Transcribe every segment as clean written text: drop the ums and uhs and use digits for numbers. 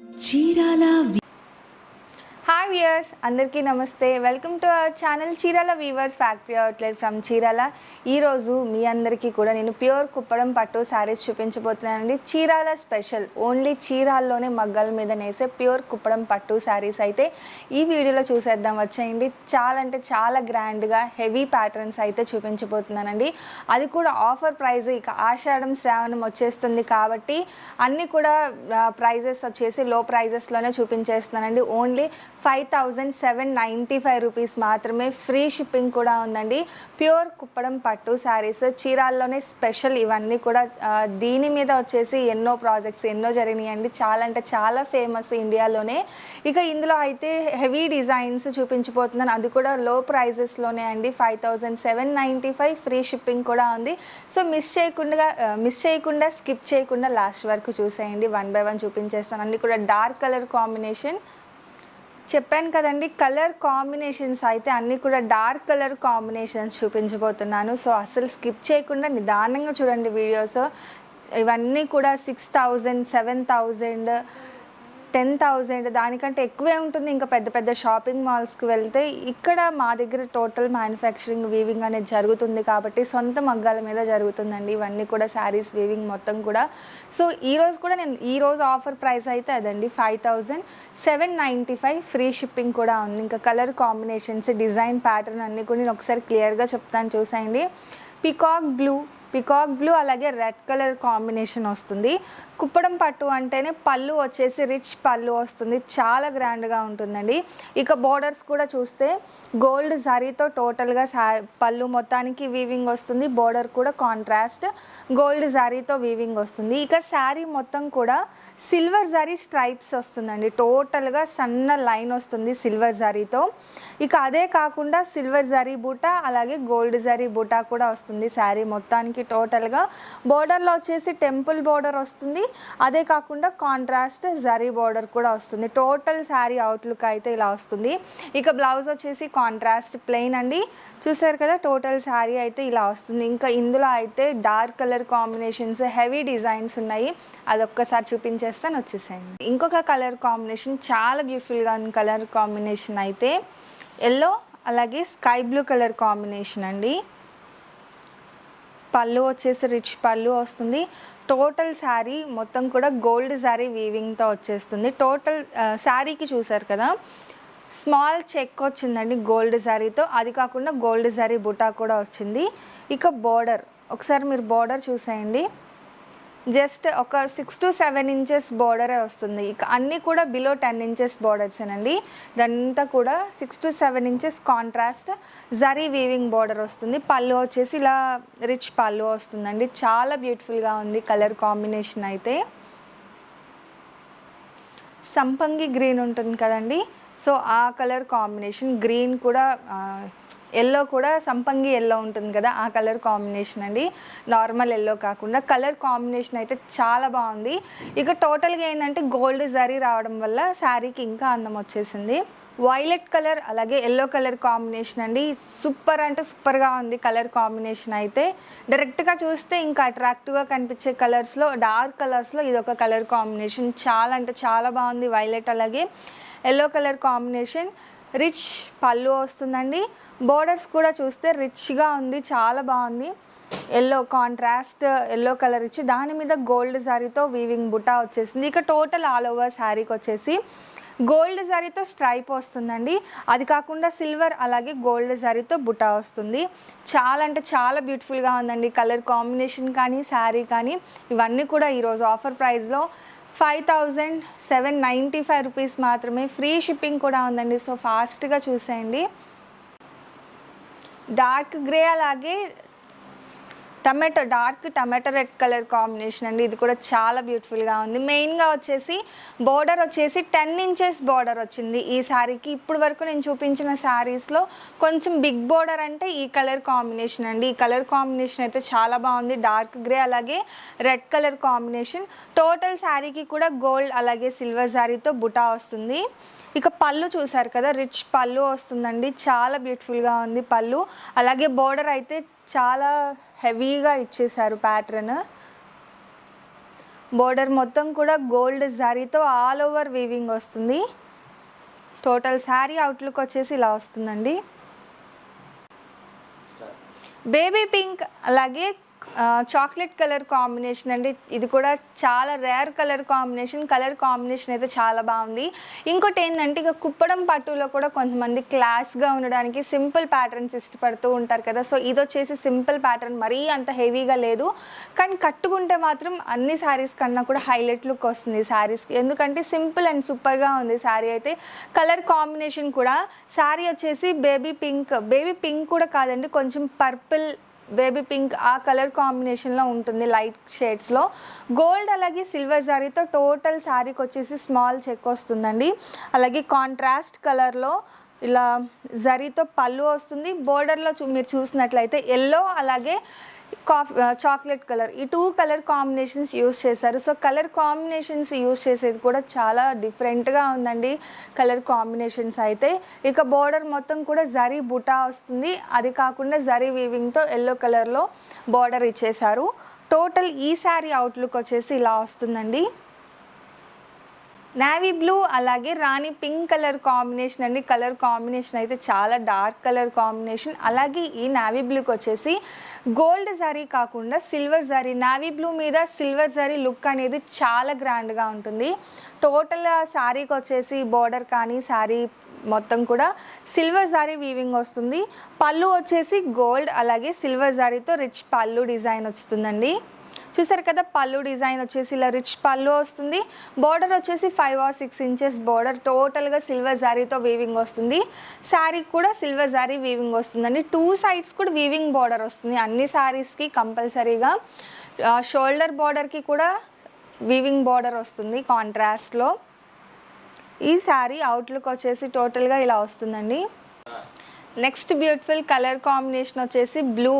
Chirala hi viewers, అందరికీ నమస్తే. Welcome to our channel Chirala weavers factory outlet from Chirala. ఈరోజు మీ అందరికీ కూడా నేను ప్యూర్ కుప్పడం పట్టు శారీస్ చూపించబోతున్నానండి. చీరాల స్పెషల్, ఓన్లీ చీరాల్లోనే మగ్గల మీద నేసే ప్యూర్ కుప్పడం పట్టు శారీస్ అయితే ఈ వీడియోలో చూసేద్దాం వచ్చేయండి. చాలా అంటే చాలా గ్రాండ్గా హెవీ ప్యాటర్న్స్ అయితే చూపించబోతున్నానండి. అది కూడా ఆఫర్ ప్రైస్. ఇక ఆషాఢం శ్రావణం వచ్చేస్తుంది కాబట్టి అన్నీ కూడా ప్రైజెస్ వచ్చేసి లో ప్రైజెస్లోనే చూపించేస్తున్నానండి. ఓన్లీ 5795 రూపీస్ మాత్రమే. ఫ్రీ షిప్పింగ్ కూడా ఉందండి. ప్యూర్ కుప్పడం పట్టు శారీస్ చీరాల్లోనే స్పెషల్. ఇవన్నీ కూడా దీని మీద వచ్చేసి ఎన్నో ప్రాజెక్ట్స్ ఎన్నో జరిగినాయండి. చాలా అంటే చాలా ఫేమస్ ఇండియాలోనే. ఇక ఇందులో అయితే హెవీ డిజైన్స్ చూపించబోతున్నాను, అది కూడా లో ప్రైజెస్లోనే అండి. 5795 ఫ్రీ షిప్పింగ్ కూడా ఉంది. సో మిస్ చేయకుండా స్కిప్ చేయకుండా లాస్ట్ వరకు చూసేయండి. 1 by 1 చూపించేస్తాను. అన్నీ కూడా డార్క్ కలర్ కాంబినేషన్ చెప్పాను కదండి. కలర్ కాంబినేషన్స్ అయితే అన్నీ కూడా డార్క్ కలర్ కాంబినేషన్స్ చూపించబోతున్నాను. సో అసలు స్కిప్ చేయకుండా నిదానంగా చూడండి వీడియోస్. ఇవన్నీ కూడా 6000, 7000, 10,000 దానికంటే ఎక్కువే ఉంటుంది. ఇంకా పెద్ద పెద్ద షాపింగ్ మాల్స్కి వెళ్తే ఇక్కడ మా దగ్గర టోటల్ మ్యానుఫ్యాక్చరింగ్ వీవింగ్ అనేది జరుగుతుంది కాబట్టి సొంత మగ్గాల మీద జరుగుతుందండి. ఇవన్నీ కూడా శారీస్ వీవింగ్ మొత్తం కూడా. సో ఈరోజు కూడా ఈరోజు ఆఫర్ ప్రైస్ అయితే అదండి, 5795 ఫ్రీ షిప్పింగ్ కూడా ఉంది. ఇంకా కలర్ కాంబినేషన్స్, డిజైన్ ప్యాటర్న్ అన్నీ కూడా నేను ఒకసారి క్లియర్గా చెప్తాను చూసేయండి. పికాక్ బ్లూ అలాగే రెడ్ కలర్ కాంబినేషన్ వస్తుంది. కుప్పడం పట్టు అంటేనే పళ్ళు వచ్చేసి రిచ్ పళ్ళు వస్తుంది, చాలా గ్రాండ్గా ఉంటుందండి. ఇక బోర్డర్స్ కూడా చూస్తే గోల్డ్ జరీతో టోటల్గా పళ్ళు మొత్తానికి వీవింగ్ వస్తుంది. బోర్డర్ కూడా కాంట్రాస్ట్ గోల్డ్ జరీతో వీవింగ్ వస్తుంది. ఇక శారీ మొత్తం కూడా సిల్వర్ జరీ స్ట్రైప్స్ వస్తుందండి. టోటల్గా సన్న లైన్ వస్తుంది సిల్వర్ జరీతో. ఇక అదే కాకుండా సిల్వర్ జరీ బూటా అలాగే గోల్డ్ జరీ బూటా కూడా వస్తుంది శారీ మొత్తానికి. టోటల్గా బోర్డర్లో వచ్చేసి టెంపుల్ బోర్డర్ వస్తుంది, అదే కాకుండా కాంట్రాస్ట్ జరీ బోర్డర్ కూడా వస్తుంది. టోటల్ శారీ అవుట్లుక్ అయితే ఇలా వస్తుంది. ఇక బ్లౌజ్ వచ్చేసి కాంట్రాస్ట్ ప్లెయిన్ అండి. చూసారు కదా, టోటల్ శారీ అయితే ఇలా వస్తుంది. ఇంకా ఇందులో అయితే dark colour combinations, heavy designs ఉన్నాయి. అదొక్కసారి చూపించేస్తాను, వచ్చేసేయండి. ఇంకొక కలర్ కాంబినేషన్ చాలా బ్యూటిఫుల్గా ఉన్న కలర్ కాంబినేషన్ అయితే ఎల్లో అలాగే స్కై బ్లూ కలర్ కాంబినేషన్ అండి. పళ్ళు వచ్చేసి రిచ్ పళ్ళు వస్తుంది. టోటల్ శారీ మొత్తం కూడా గోల్డ్ శారీ వీవింగ్తో వచ్చేస్తుంది. టోటల్ శారీకి చూసారు కదా, స్మాల్ చెక్ వచ్చిందండి గోల్డ్ శారీతో. అది కాకుండా గోల్డ్ శారీ బుటా కూడా వచ్చింది. ఇక బోర్డర్ ఒకసారి మీరు బోర్డర్ చూసేయండి. జస్ట్ ఒక 6 to 7 ఇంచెస్ బోర్డరే వస్తుంది. ఇక అన్నీ కూడా బిలో 10 ఇంచెస్ బోర్డర్సేనండి. దాంతా కూడా 6 to 7 inches contrast zari weaving border వస్తుంది. పళ్ళు వచ్చేసి ఇలా రిచ్ పళ్ళు వస్తుందండి. చాలా బ్యూటిఫుల్గా ఉంది కలర్ కాంబినేషన్ అయితే. సంపంగి గ్రీన్ ఉంటుంది కదండి, సో ఆ కలర్ కాంబినేషన్. గ్రీన్ కూడా ఎల్లో కూడా సంపంగి ఎల్లో ఉంటుంది కదా, ఆ కలర్ కాంబినేషన్ అండి. నార్మల్ ఎల్లో కాకుండా కలర్ కాంబినేషన్ అయితే చాలా బాగుంది. ఇక టోటల్గా ఏంటంటే గోల్డ్ జరీ రావడం వల్ల శారీకి ఇంకా అందం వచ్చేసింది. వైలెట్ కలర్ అలాగే ఎల్లో కలర్ కాంబినేషన్ అండి. సూపర్ అంటే సూపర్గా ఉంది కలర్ కాంబినేషన్ అయితే. డైరెక్ట్గా చూస్తే ఇంకా అట్రాక్టివ్గా కనిపించే కలర్స్లో, డార్క్ కలర్స్లో ఇదొక కలర్ కాంబినేషన్. చాలా అంటే చాలా బాగుంది. వైలెట్ అలాగే ఎల్లో కలర్ కాంబినేషన్. రిచ్ పళ్ళు వస్తుందండి. బోర్డర్స్ కూడా చూస్తే రిచ్గా ఉంది, చాలా బాగుంది. ఎల్లో కాంట్రాస్ట్ ఎల్లో కలర్ ఇచ్చి దాని మీద గోల్డ్ జరీతో వీవింగ్ బుటా వచ్చేసింది. ఇక టోటల్ ఆల్ ఓవర్ శారీకి వచ్చేసి గోల్డ్ జరీతో స్ట్రైప్ వస్తుందండి. అది కాకుండా సిల్వర్ అలాగే గోల్డ్ జరీతో బుటా వస్తుంది. చాలా అంటే చాలా బ్యూటిఫుల్గా ఉందండి కలర్ కాంబినేషన్ కానీ శారీ కానీ. ఇవన్నీ కూడా ఈరోజు ఆఫర్ ప్రైస్లో 5795 రూపీస్ మాత్రమే. ఫ్రీ షిప్పింగ్ కూడా ఉందండి. సో ఫాస్ట్గా చూసేయండి. డార్క్ గ్రే అలాగే dark tomato red colour combination అండి. ఇది కూడా చాలా బ్యూటిఫుల్గా ఉంది. మెయిన్గా వచ్చేసి బోర్డర్ వచ్చేసి 10 ఇంచెస్ బోర్డర్ వచ్చింది ఈ శారీకి. ఇప్పుడు వరకు నేను చూపించిన శారీస్లో కొంచెం బిగ్ బోర్డర్ అంటే ఈ కలర్ కాంబినేషన్ అండి. ఈ కలర్ కాంబినేషన్ అయితే చాలా బాగుంది. డార్క్ గ్రే అలాగే రెడ్ కలర్ కాంబినేషన్. టోటల్ శారీకి కూడా గోల్డ్ అలాగే సిల్వర్ శారీతో బుటా వస్తుంది. ఇక పళ్ళు చూసారు కదా, రిచ్ పళ్ళు వస్తుందండి. చాలా బ్యూటిఫుల్గా ఉంది పళ్ళు. అలాగే బోర్డర్ అయితే చాలా హెవీగా ఇచ్చేసారు ప్యాటర్న్. బోర్డర్ మొత్తం కూడా గోల్డ్ జరీతో ఆల్ ఓవర్ వీవింగ్ వస్తుంది. టోటల్ శారీ అవుట్లుక్ వచ్చేసి ఇలా వస్తుందండి. బేబీ పింక్ అలాగే చాక్లెట్ కలర్ కాంబినేషన్ అండి. ఇది కూడా చాలా రేర్ కలర్ కాంబినేషన్ అయితే చాలా బాగుంది. ఇంకోటి ఏంటంటే ఇక కుప్పడం పట్టులో కూడా కొంతమంది క్లాస్గా ఉండడానికి సింపుల్ ప్యాటర్న్స్ ఇష్టపడుతూ ఉంటారు కదా. సో ఇది వచ్చేసి సింపుల్ ప్యాటర్న్, మరీ అంత హెవీగా లేదు, కానీ కట్టుకుంటే మాత్రం అన్ని శారీస్ కన్నా కూడా హైలైట్ లుక్ వస్తుంది శారీస్కి. ఎందుకంటే సింపుల్ అండ్ సూపర్గా ఉంది శారీ అయితే. కలర్ కాంబినేషన్ కూడా శారీ వచ్చేసి బేబీ పింక్ కూడా కాదండి, కొంచెం పర్పుల్ బేబీ పింక్ ఆ కలర్ కాంబినేషన్లో ఉంటుంది, లైట్ షేడ్స్లో. గోల్డ్ అలాగే సిల్వర్ జరీతో టోటల్ శారీకి వచ్చేసి స్మాల్ చెక్ వస్తుందండి. అలాగే కాంట్రాస్ట్ కలర్లో ఇలా జరీతో పళ్ళు వస్తుంది. బోర్డర్లో మీరు చూసినట్లయితే ఎల్లో అలాగే చాక్లెట్ కలర్, ఈ 2 కలర్ కాంబినేషన్స్ యూస్ చేశారు. సో కలర్ కాంబినేషన్స్ యూస్ చేసేది కూడా చాలా డిఫరెంట్గా ఉందండి కలర్ కాంబినేషన్స్ అయితే. ఇక బోర్డర్ మొత్తం కూడా జరీ బుటా వస్తుంది, అది కాకుండా జరీ వీవింగ్తో ఎల్లో కలర్లో బోర్డర్ ఇచ్చేశారు. టోటల్ ఈ శారీ అవుట్లుక్ వచ్చేసి ఇలా వస్తుందండి. నేవీ బ్లూ అలాగే రాణి పింక్ కలర్ కాంబినేషన్ అండి. కలర్ కాంబినేషన్ అయితే చాలా డార్క్ కలర్ కాంబినేషన్. అలాగే ఈ నేవీ బ్లూకి వచ్చేసి గోల్డ్ జరీ కాకుండా సిల్వర్ జరీ, నేవీ బ్లూ మీద సిల్వర్ జరీ లుక్ అనేది చాలా గ్రాండ్గా ఉంటుంది. టోటల్ శారీకి వచ్చేసి బోర్డర్ కానీ శారీ మొత్తం కూడా సిల్వర్ జరీ వీవింగ్ వస్తుంది. పళ్ళు వచ్చేసి గోల్డ్ అలాగే సిల్వర్ జరీతో రిచ్ పళ్ళు డిజైన్ వస్తుందండి. చూసారు కదా, పళ్ళు డిజైన్ వచ్చేసి ఇలా రిచ్ పళ్ళు వస్తుంది. బోర్డర్ వచ్చేసి 5 or 6 inches బోర్డర్, టోటల్గా సిల్వర్ జారీతో వీవింగ్ వస్తుంది. శారీ కూడా సిల్వర్ జారీ వీవింగ్ వస్తుందండి. 2 sides కూడా వీవింగ్ బోర్డర్ వస్తుంది అన్ని శారీస్కి కంపల్సరీగా. షోల్డర్ బోర్డర్కి కూడా వీవింగ్ బోర్డర్ వస్తుంది కాంట్రాస్ట్లో. ఈ శారీ అవుట్లుక్ వచ్చేసి టోటల్గా ఇలా వస్తుందండి. నెక్స్ట్ బ్యూటిఫుల్ కలర్ కాంబినేషన్ వచ్చేసి బ్లూ,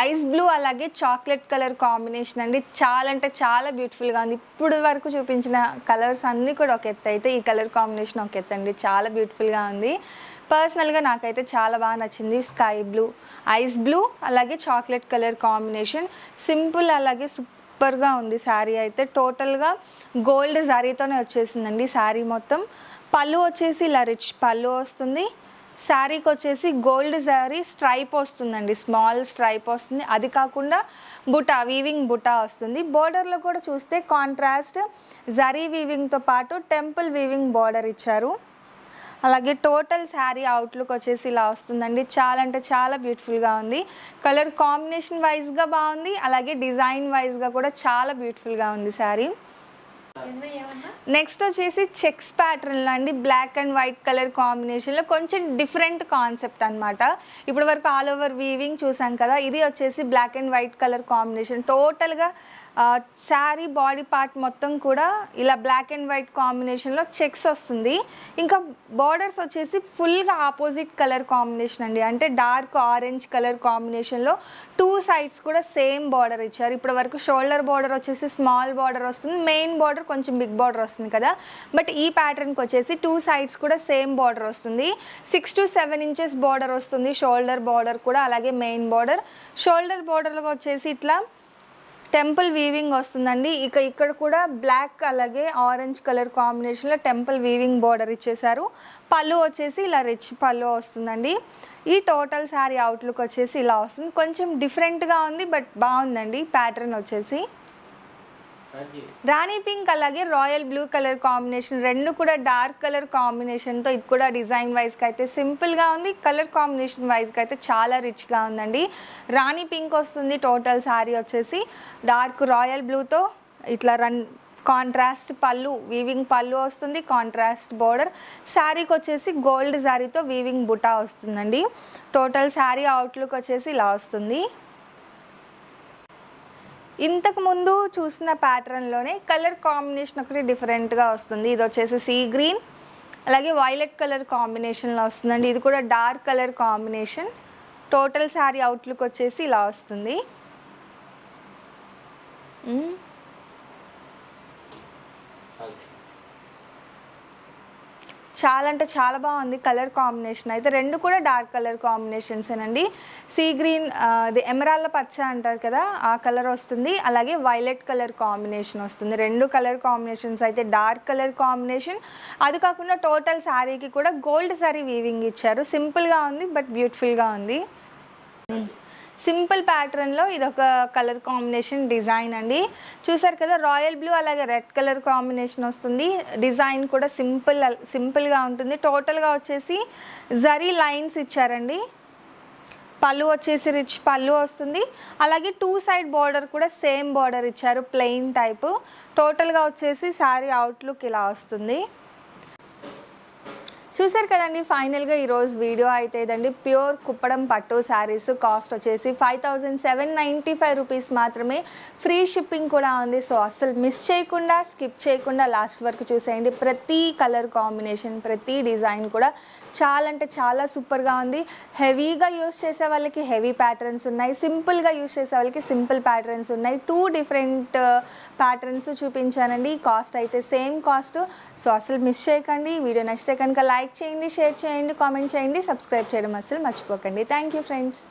ఐస్ బ్లూ అలాగే చాక్లెట్ కలర్ కాంబినేషన్ అండి. చాలా అంటే చాలా బ్యూటిఫుల్గా ఉంది. ఇప్పుడు వరకు చూపించిన కలర్స్ అన్నీ కూడా ఒక ఎత్తు అయితే ఈ కలర్ కాంబినేషన్ ఒక ఎత్తు అండి. చాలా బ్యూటిఫుల్గా ఉంది. పర్సనల్గా నాకైతే చాలా బాగా నచ్చింది. స్కై బ్లూ, ఐస్ బ్లూ అలాగే చాక్లెట్ కలర్ కాంబినేషన్, సింపుల్ అలాగే సూపర్గా ఉంది శారీ అయితే. టోటల్గా గోల్డ్ శారీతోనే వచ్చేసిందండి శారీ మొత్తం. పళ్ళు వచ్చేసి ఇలా రిచ్ పళ్ళు వస్తుంది. శారీకి వచ్చేసి గోల్డ్ శారీ స్ట్రైప్ వస్తుందండి, స్మాల్ స్ట్రైప్ వస్తుంది. అది కాకుండా బుటా, వీవింగ్ బుటా వస్తుంది. బోర్డర్లో కూడా చూస్తే కాంట్రాస్ట్ జరీ వీవింగ్తో పాటు టెంపుల్ వీవింగ్ బోర్డర్ ఇచ్చారు. అలాగే టోటల్ శారీ అవుట్లుక్ వచ్చేసి ఇలా వస్తుందండి. చాలా అంటే చాలా బ్యూటిఫుల్గా ఉంది. కలర్ కాంబినేషన్ వైజ్గా బాగుంది, అలాగే డిజైన్ వైజ్గా కూడా చాలా బ్యూటిఫుల్గా ఉంది శారీ. నెక్స్ట్ వచ్చేసి చెక్స్ ప్యాటర్న్లో అండి, బ్లాక్ అండ్ వైట్ కలర్ కాంబినేషన్లో కొంచెం డిఫరెంట్ కాన్సెప్ట్ అనమాట. ఇప్పుడు వరకు ఆల్ ఓవర్ వీవింగ్ చూసాం కదా, ఇది వచ్చేసి black and white colour combination. టోటల్గా శారీ బాడీ పార్ట్ మొత్తం కూడా ఇలా బ్లాక్ అండ్ వైట్ కాంబినేషన్లో చెక్స్ వస్తుంది. ఇంకా బార్డర్స్ వచ్చేసి ఫుల్గా ఆపోజిట్ కలర్ కాంబినేషన్ అండి, అంటే డార్క్ ఆరెంజ్ కలర్ కాంబినేషన్లో 2 sides కూడా సేమ్ బార్డర్ ఇచ్చారు. ఇప్పుడు వరకు షోల్డర్ బార్డర్ వచ్చేసి స్మాల్ బార్డర్ వస్తుంది, మెయిన్ బార్డర్ కొంచెం బిగ్ బార్డర్ వస్తుంది కదా. బట్ ఈ ప్యాటర్న్కి వచ్చేసి 2 sides కూడా సేమ్ బార్డర్ వస్తుంది. 6 to 7 inches బార్డర్ వస్తుంది షోల్డర్ బార్డర్ కూడా, అలాగే మెయిన్ బార్డర్. షోల్డర్ బార్డర్లో వచ్చేసి ఇట్లా టెంపుల్ వీవింగ్ వస్తుందండి. ఇక్కడ కూడా బ్లాక్ అలాగే ఆరెంజ్ కలర్ కాంబినేషన్లో టెంపుల్ వీవింగ్ బార్డర్ ఇచ్చేసారు. పళ్ళు వచ్చేసి ఇలా రిచ్ పళ్ళు వస్తుందండి. ఈ టోటల్ శారీ అవుట్లుక్ వచ్చేసి ఇలా వస్తుంది. కొంచెం డిఫరెంట్గా ఉంది, బట్ బాగుందండి ప్యాటర్న్ వచ్చేసి. రాణి పింక్ అలాగే రాయల్ బ్లూ కలర్ కాంబినేషన్, రెండు కూడా డార్క్ కలర్ కాంబినేషన్తో. ఇది కూడా డిజైన్ వైజ్గా అయితే సింపుల్గా ఉంది, కలర్ కాంబినేషన్ వైజ్గా అయితే చాలా రిచ్గా ఉందండి. రాణి పింక్ వస్తుంది టోటల్ శారీ వచ్చేసి. డార్క్ రాయల్ బ్లూతో ఇట్లా కాంట్రాస్ట్ పళ్ళు, వీవింగ్ పళ్ళు వస్తుంది, కాంట్రాస్ట్ బోర్డర్. శారీకి వచ్చేసి గోల్డ్ శారీతో వీవింగ్ బుటా వస్తుందండి. టోటల్ శారీ అవుట్లుక్ వచ్చేసి ఇలా వస్తుంది. ఇంతకు ముందు చూసిన ప్యాటర్న్లోనే కలర్ కాంబినేషన్ ఒకటి డిఫరెంట్గా వస్తుంది. ఇది వచ్చేసి సీ గ్రీన్ అలాగే వైలెట్ కలర్ కాంబినేషన్లో వస్తుందండి. ఇది కూడా dark colour combination. Total sari outlook వచ్చేసి ఇలా వస్తుంది. చాలా అంటే చాలా బాగుంది కలర్ కాంబినేషన్ అయితే. రెండు కూడా డార్క్ కలర్ కాంబినేషన్సేనండి. సీ గ్రీన్, అది ఎమరాల్డ్ పచ్చ అంటారు కదా, ఆ కలర్ వస్తుంది. అలాగే వైలెట్ కలర్ కాంబినేషన్ వస్తుంది. రెండు కలర్ కాంబినేషన్స్ అయితే డార్క్ కలర్ కాంబినేషన్. అది కాకుండా టోటల్ శారీకి కూడా గోల్డ్ శారీ వీవింగ్ ఇచ్చారు. సింపుల్గా ఉంది బట్ బ్యూటిఫుల్గా ఉంది. సింపుల్ ప్యాటర్న్లో ఇది ఒక కలర్ కాంబినేషన్ డిజైన్ అండి. చూసారు కదా, రాయల్ బ్లూ అలాగే రెడ్ కలర్ కాంబినేషన్ వస్తుంది. డిజైన్ కూడా సింపుల్గా ఉంటుంది. టోటల్గా వచ్చేసి జరీ లైన్స్ ఇచ్చారండి. పళ్ళు వచ్చేసి రిచ్ పళ్ళు వస్తుంది. అలాగే 2 సైడ్ బార్డర్ కూడా సేమ్ బార్డర్ ఇచ్చారు, ప్లెయిన్ టైపు. టోటల్గా వచ్చేసి శారీ అవుట్లుక్ ఇలా వస్తుంది. చూసారు కదండి, ఫైనల్గా ఈరోజు వీడియో అయితే ఇదండి. ప్యూర్ కుప్పడం పట్టు శారీస్ కాస్ట్ వచ్చేసి 5795 రూపీస్ మాత్రమే. ఫ్రీ షిప్పింగ్ కూడా ఉంది. సో అస్సలు మిస్ చేయకుండా, స్కిప్ చేయకుండా లాస్ట్ వరకు చూసేయండి. ప్రతి కలర్ కాంబినేషన్, ప్రతి డిజైన్ కూడా చాలా అంటే చాలా సూపర్గా ఉంది. హెవీగా యూస్ చేసే వాళ్ళకి హెవీ ప్యాటర్న్స్ ఉన్నాయి, సింపుల్గా యూస్ చేసే వాళ్ళకి సింపుల్ ప్యాటర్న్స్ ఉన్నాయి. 2 డిఫరెంట్ ప్యాటర్న్స్ చూపించానండి. కాస్ట్ అయితే సేమ్ కాస్ట్. సో అసలు మిస్ చేయకండి. వీడియో నచ్చితే కనుక లైక్ చేయండి, షేర్ చేయండి, కామెంట్ చేయండి, సబ్స్క్రైబ్ చేయడం అసలు మర్చిపోకండి. Thank you friends.